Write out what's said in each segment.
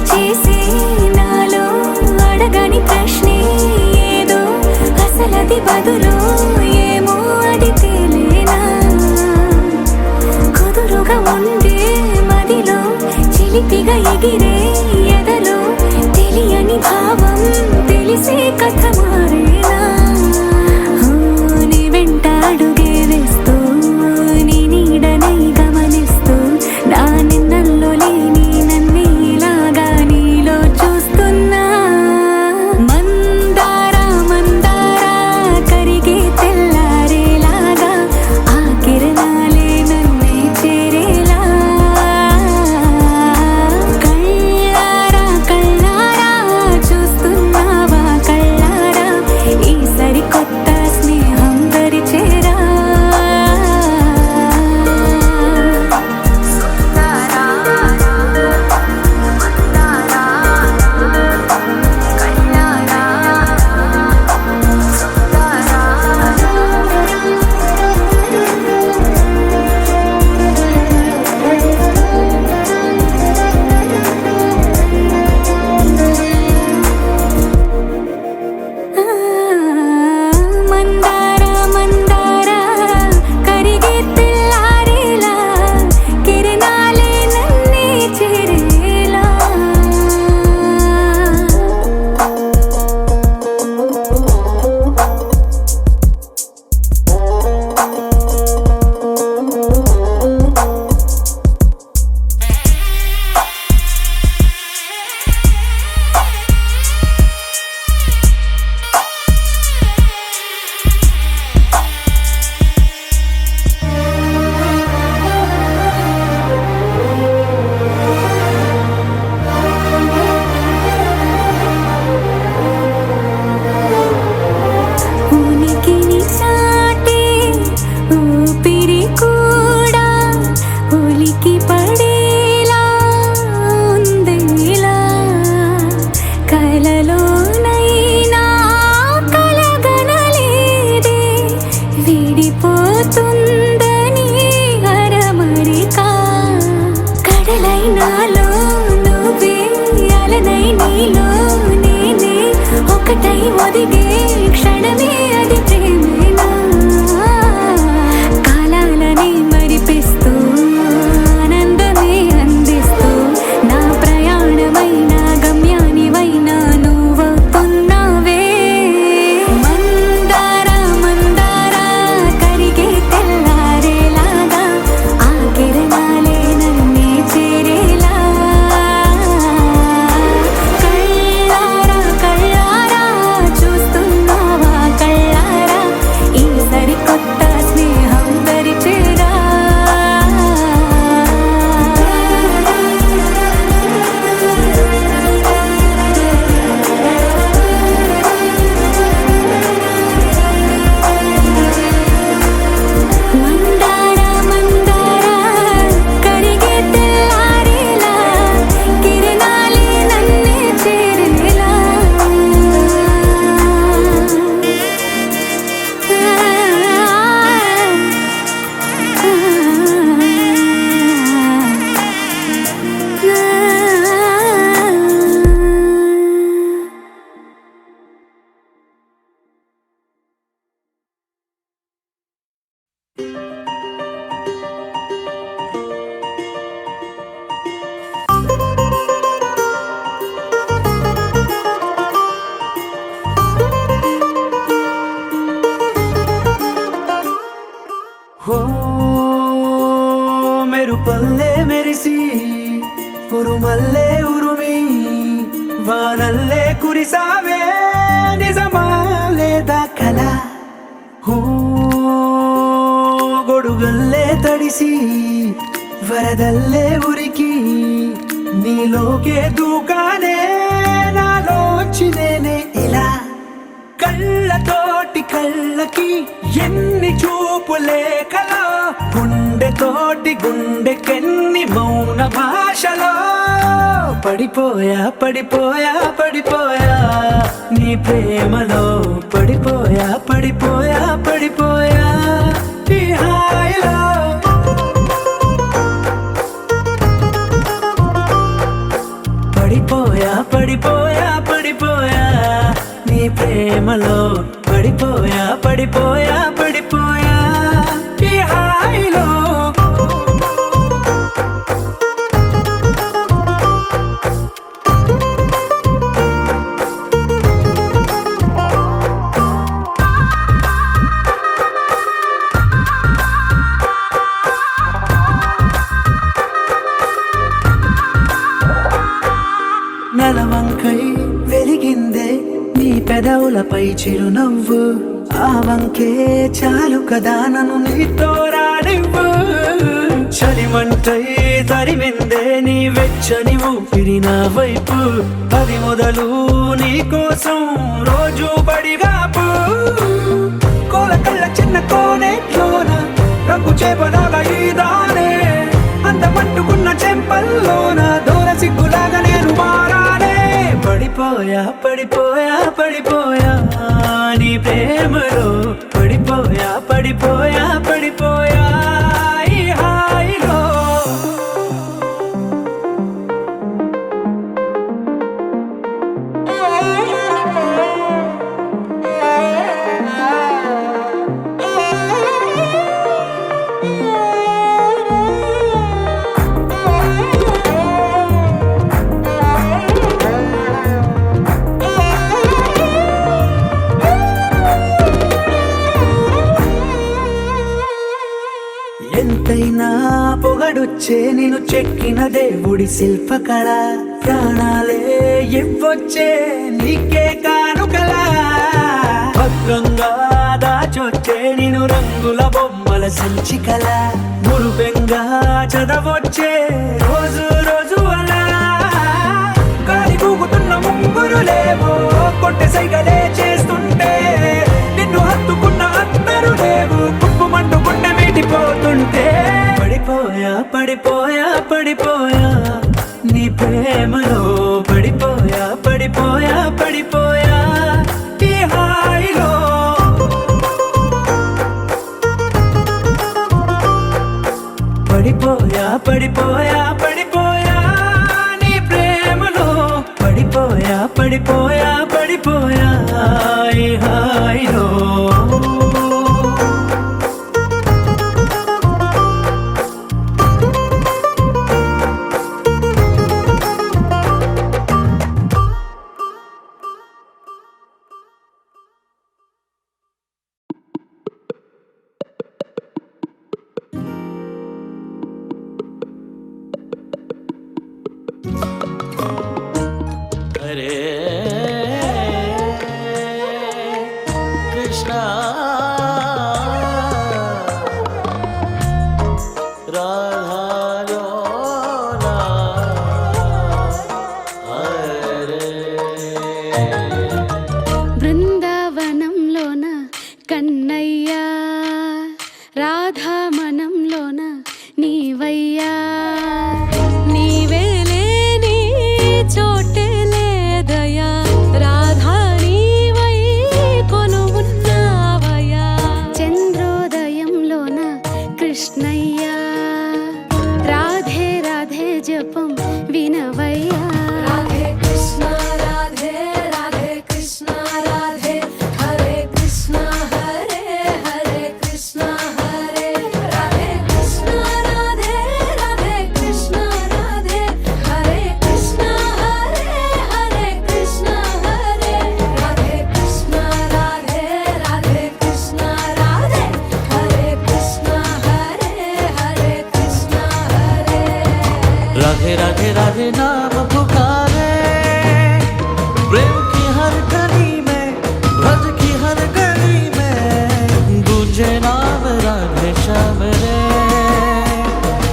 చేసే నాలో అడగని ప్రశ్నే ఏదో అసలది బదులు ఏమో అది తేలేనా కుదురుగా ఉండే మదిలో చిలిపిగా ఎగిరే ఎదలో తెలియని భావం తెలిసే కథ మారేనా నీ వెంట అడుగే వేస్తూ నీ నీడనై గమనిస్తూ నా నిన్నల్లో లేని నన్నే ఇలాగా నీలో చూస్తున్నా మందారా మందారా కరిగే తెల్లారేలాగా ఆ కిరణాలే నన్నే చేరేలా కళ్ళారా కళ్ళారా చూస్తున్నావా కళ్ళారా ఈ సరికొత్త స్నేహం దరిచేరా మందారా మందారా కరిగే తెల్లారేలా కిరణాలే నన్నే చేరేలా ఉనికిని చాటే ఊపిరి కూడా ఉలికి పడేలా ఉందేలా కలలోనైనా కలగనలేదే విడిపోతుందని అరమరిక కడలైనాలో నువ్వే అలనై నీలో నేనే ఒకటై ఒదిగే క్షణమే అది ప్రేమేనా కాలాలని మరిపిస్తూ ఆనందమే అందిస్తూ నా ప్రయాణమైన గమ్యానివైనా నువ్వవుతున్నావే మందారా మందారా కరిగే తెల్లారేలాగా ఆ కిరణాలే నన్నే చేరేలా కళ్ళారా కళ్ళారా చూస్తున్నావా కళ్ళారా ఈ సరికొత్త స్నేహం దరిచేరా మందారా మందారా కరిగే తెల్లారేలా కిరణాలే నన్నే చేరేలా హో మెరుపల్లే మెరిసి ఉరుమల్లే ఉరుమి వానల్లే కురిసావే నిజమా లేదా కల హో గొడుగల్లే తడిసి వరదల్లే ఉరికి నీలోకే దూకానే నాలోచి నేనే ఇలా కళ్ళతోటి కళ్ళకి ఎన్ని చూపులే కలా గుండెతోటి గుండెకెన్ని మౌన భాషలో పడిపోయా పడిపోయా పడిపోయా నీ ప్రేమలో పడిపోయా పడిపోయా పడిపోయా ఈ హాయిలో పడిపో పడిపోయా పడిపోయా పడిపోయా నీ ప్రేమలో పడిపోయా పడిపోయా పడిపోయా ఈ హాయిలో నెలవంకై వెలిగిందే నీ పెదవులపై చిరునవ్వు ఆ వంకే చాలు కదా నన్ను నీతో రానివ్వు చలిమంటై తరిమిందే నీ వెచ్చని ఊపిరి నా వైపు అది మొదలు నీ కోసం రోజు బడిగాపు కోల కళ్ళ చిన్న కోనేట్లోన రంగు చేపలాగా ఈదానే అందమంటుకున్న చెంపల్లోన దూర సిగ్గులాగా నేను మారానే పడిపోయా పడిపోయా పడిపోయా నీ ప్రేమలో పడిపోయా పడిపోయా పడిపోయా ఈ హాయిలో ఎంతైనా పొగడొచ్చే నేను చెక్కిన దేవుడి శిల్పకళ ప్రాణాలే ఇవ్వొచ్చే నీకే కానుకలా భద్రంగా దాచొచ్చే నేను రంగుల బొమ్మల సంచికల మురుపెంగా చదవొచ్చే రోజు రోజు అలా గాలి కూగుతున్న ముంగురులేమో కొట్టె సైగలే చేస్తుంటే నిన్ను హత్తుకున్న అందరూ లేవు కుప్పుమంటూ గుండె మీటిపోతుంటే పడిపోయా పడిపోయా పడిపోయా నీ ప్రేమలో పడిపోయా పడిపోయా పడిపోయా ఈ హాయిలో పడిపోయా పడిపోయా పడిపోయా నీ ప్రేమలో పడిపోయా పడిపోయా పడిపోయా ఈ హాయిలో हरे कृष्णा राधा लोला हरे బృందావనంలోన కన్నయ్య రాధా మనంలోన నీవయ్యా నీవే లేని చోటే లేదయా రాధా నీవై కొనువున్నావయ్యా చంద్రోదయంలోన కృష్ణయ్య రాధే రాధే జపం వినవయ్యా రాధే కృష్ణ రాధే రాధే కృష్ణ రాధే హరే కృష్ణ హరే హరే కృష్ణ హరే రాధే కృష్ణ రాధే రాధే కృష్ణ రాధే హరే కృష్ణ హరే హరే కృష్ణ హరే రాధే కృష్ణ రాధే రాధే కృష్ణ రాధే హరే కృష్ణ హరే హరే కృష్ణ హరే राधे राधे राधे नाम पुकारे प्रेम की हर गली में ब्रज की हर गली में गूंजे नाम राधे श्याम रे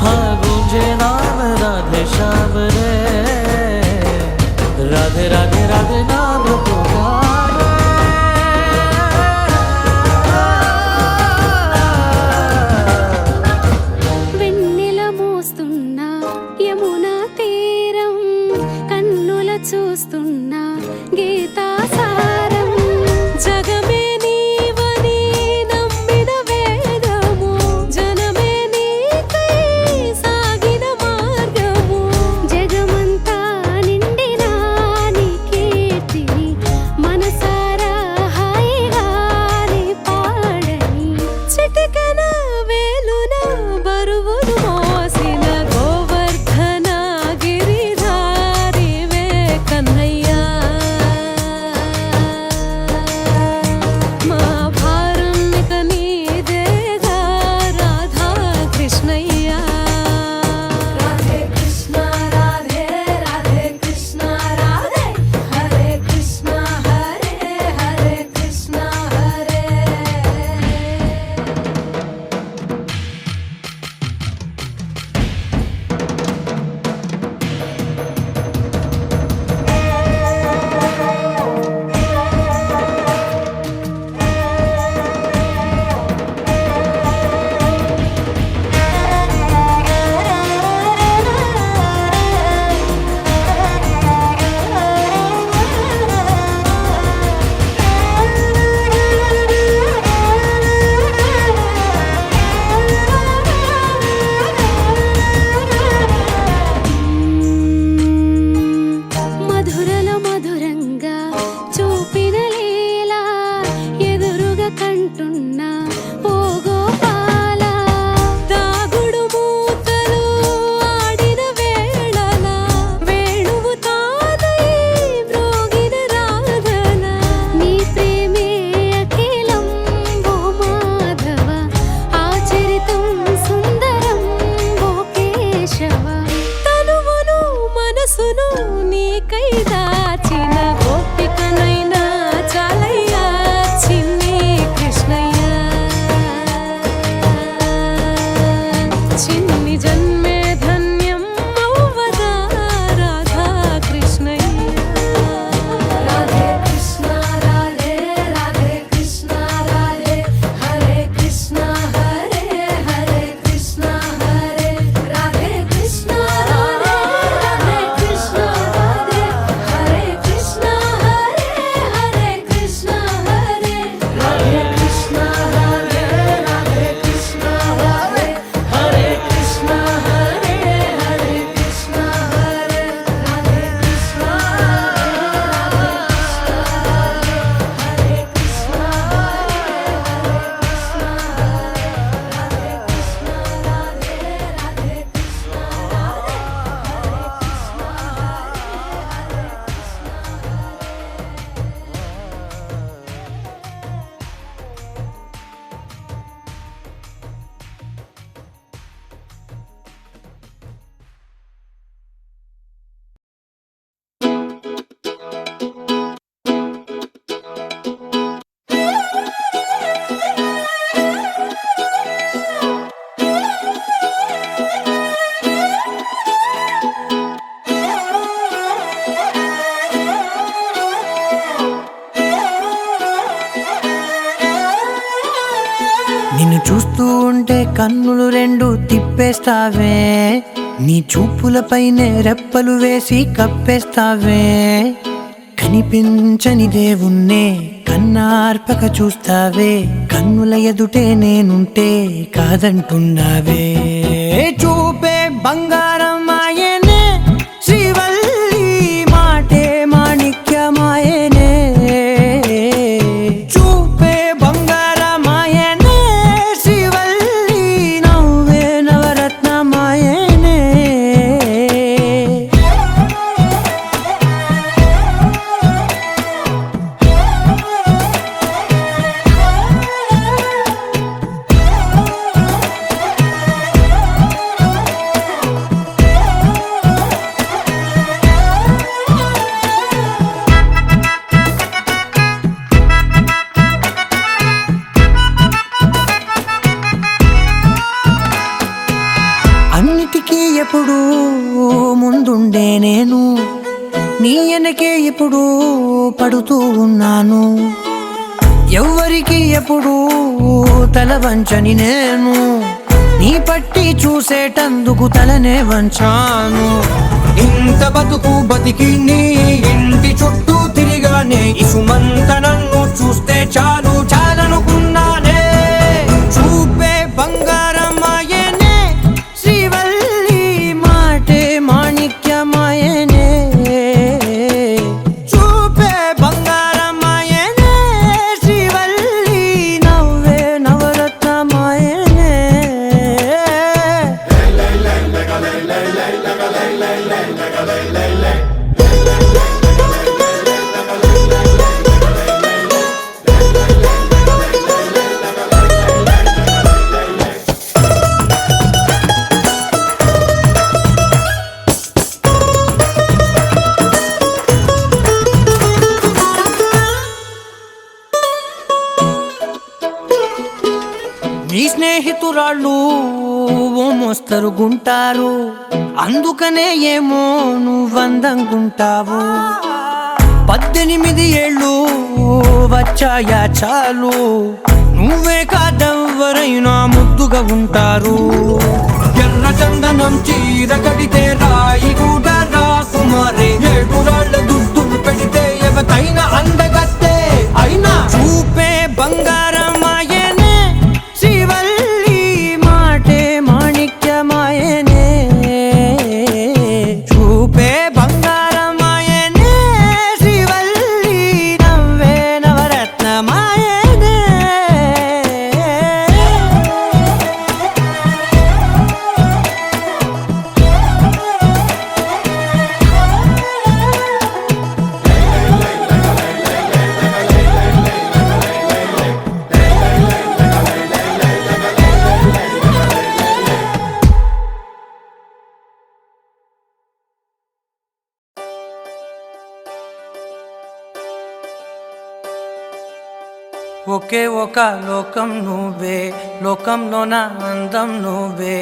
हाँ गूंजे नाम राधे श्याम रे राधे राधे राधे नाम पुकारे వెన్నెల మోస్తున్నా యమునా తీరం కన్నుల చూస్తున్నా గీతాసారం జగమే నీవని నమ్మిన వేదము జనమే నీకై సాగిన మార్గము జగమంతా నిండిన చూస్తూ ఉంటే కన్నులు రెండు తిప్పేస్తావే, నీ చూపులపైనే రెప్పలు వేసి కప్పేస్తావే. కనిపించని దేవుణ్ణే కన్నార్పక చూస్తావే, కన్నుల ఎదుటే నేనుంటే కాదంటున్నావే. చూపే బంగారం ఆయనే శ్రీవల్లి, మాటే మాణిక్యమాయనే. చూపే బంగారమాయనే శ్రీవల్లి, నవ్వే నవరత్నమాయనే. అన్నిటికీ ఎప్పుడు ముందుండే నేను, నీ వెనకే ఎప్పుడు పడుతూ ఉన్నాను. ఎవ్వరికి ఎప్పుడు తల వంచని నేను, నీ పట్టి చూసేటందుకు తలనే వంచాను. ఇంత బతుకు బతికి నీ ఇంటి చుట్టూ తిరిగానే, ఇసుమంత నన్ను చూస్తే చాలు చాలనుకున్నానే. చూపే బంగారమాయనే శ్రీవల్లి, మాటే మాణిక్యమాయనే. చూపే బంగారమాయనే శ్రీవల్లి, నవ్వే నవరత్నమాయనే. నీ స్నేహితురాళ్ళు ఓ మోస్తరుగుంటారు, అందుకనే ఏమో నువ్వందంగుంటావు. 18 ఏళ్ళు వచ్చాయా చాలు, నువ్వే కాదెవ్వరైనా ముద్దుగా ఉంటారు. ఎర్ర చందనం చీర కడితే రాయి కూడా రాకుమారే, 7 రాళ్ళ దుద్దులు పెడితే ఎవతైనా అందగత్తే అయినా. చూపే బంగారమాయనే శ్రీవల్లి, మాటే మాణిక్యమాయనే. చూపే బంగారమాయనే శ్రీవల్లి, నవ్వే నవరత్నమాయనే. ఒకే ఒక లోకం నువ్వే, లోకంలోన అందం నువ్వే,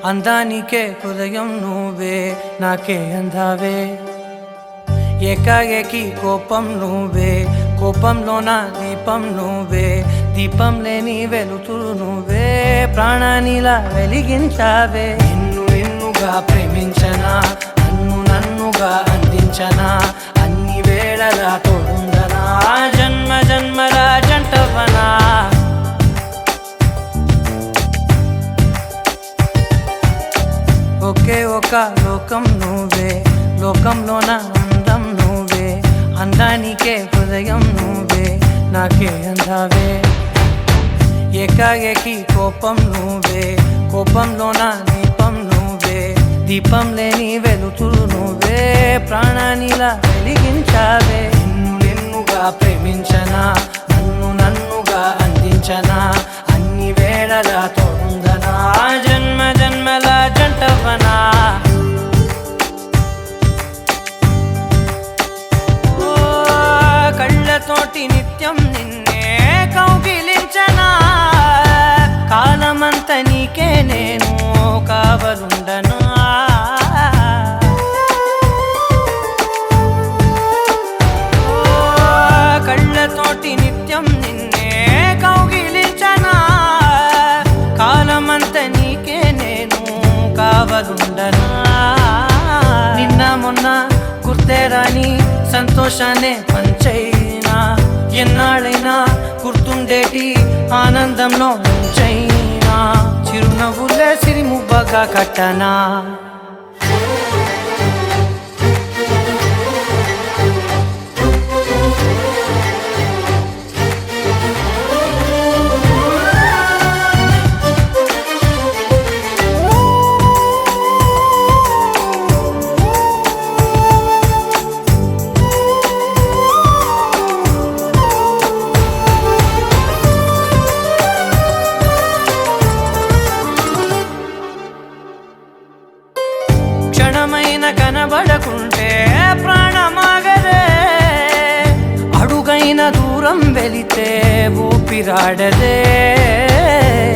అందానికే హృదయం నువ్వే, నాకే అందావే. ఏకాఏకి కోపం నువ్వే, కోపంలోన దీపం నువ్వే, దీపం లేని వెలుతురు నువ్వే, ప్రాణానిలా వెలిగించావే. నిన్నుగా ప్రేమించనా, నన్నుగా అందించనా, అన్ని వేళలా తోడుందనా, జన్మ జన్మల జంటవనా. ఒకే ఒక లోకం నువ్వే, లోకంలోన అందం నువ్వే, అందానికే హృదయం నువ్వే, నాకే అందావే. ఏకాఏకి కోపం నువ్వే, కోపంలోన దీపం నువ్వే, దీపం లేని వెలుతురు నువ్వే, ప్రాణానిలా వెలిగించావే. నిన్నుగా ప్రేమించనా, నన్నుగా అందించనా, అన్ని వేళలా తోడుందనా, జన్మ జన్మల జంటవనా. కళ్ళతోటి నిత్యం నిన్నే కౌగిలించనా, కాలమంత నీకే నేను కావలుండనా. కళ్ళతోటి నిత్యం నిన్నే కౌగిలించనా, గాని సంతోషాన్నే పంచైనా ఎన్నాళ్ళైనా గుర్తుండేటి ఆనందంలో ముంచైనా చిరునవ్వులే సిరిముబ్బగా కట్టనా క్షణమైన కనబడకుంటే ప్రాణమాగదే అడుగైన దూరం వెళితే ఊపిరాడదే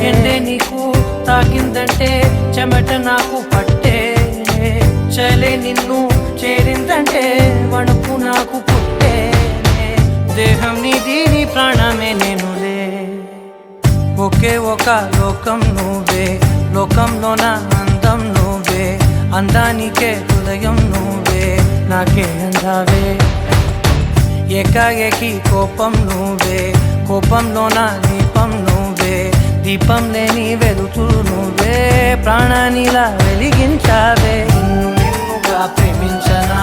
ఎండే నీకు తాకిందంటే చెమట నాకు పట్టే చలే నిన్ను చేరిందంటే వణుకు నాకు పుట్టే దేహం నీది నీ ప్రాణమే నేనులే ఒకే ఒక లోకం నువ్వే లోకంలోన అందం నువ్వే అందానికే హృదయం నువ్వే నాకే అందావే ఏకాఏకి కోపం నువ్వే కోపంలోన దీపం నువ్వే దీపం లేని వెలుతురు నువ్వే ప్రాణానిలా వెలిగించావే నిన్నుగా ప్రేమించనా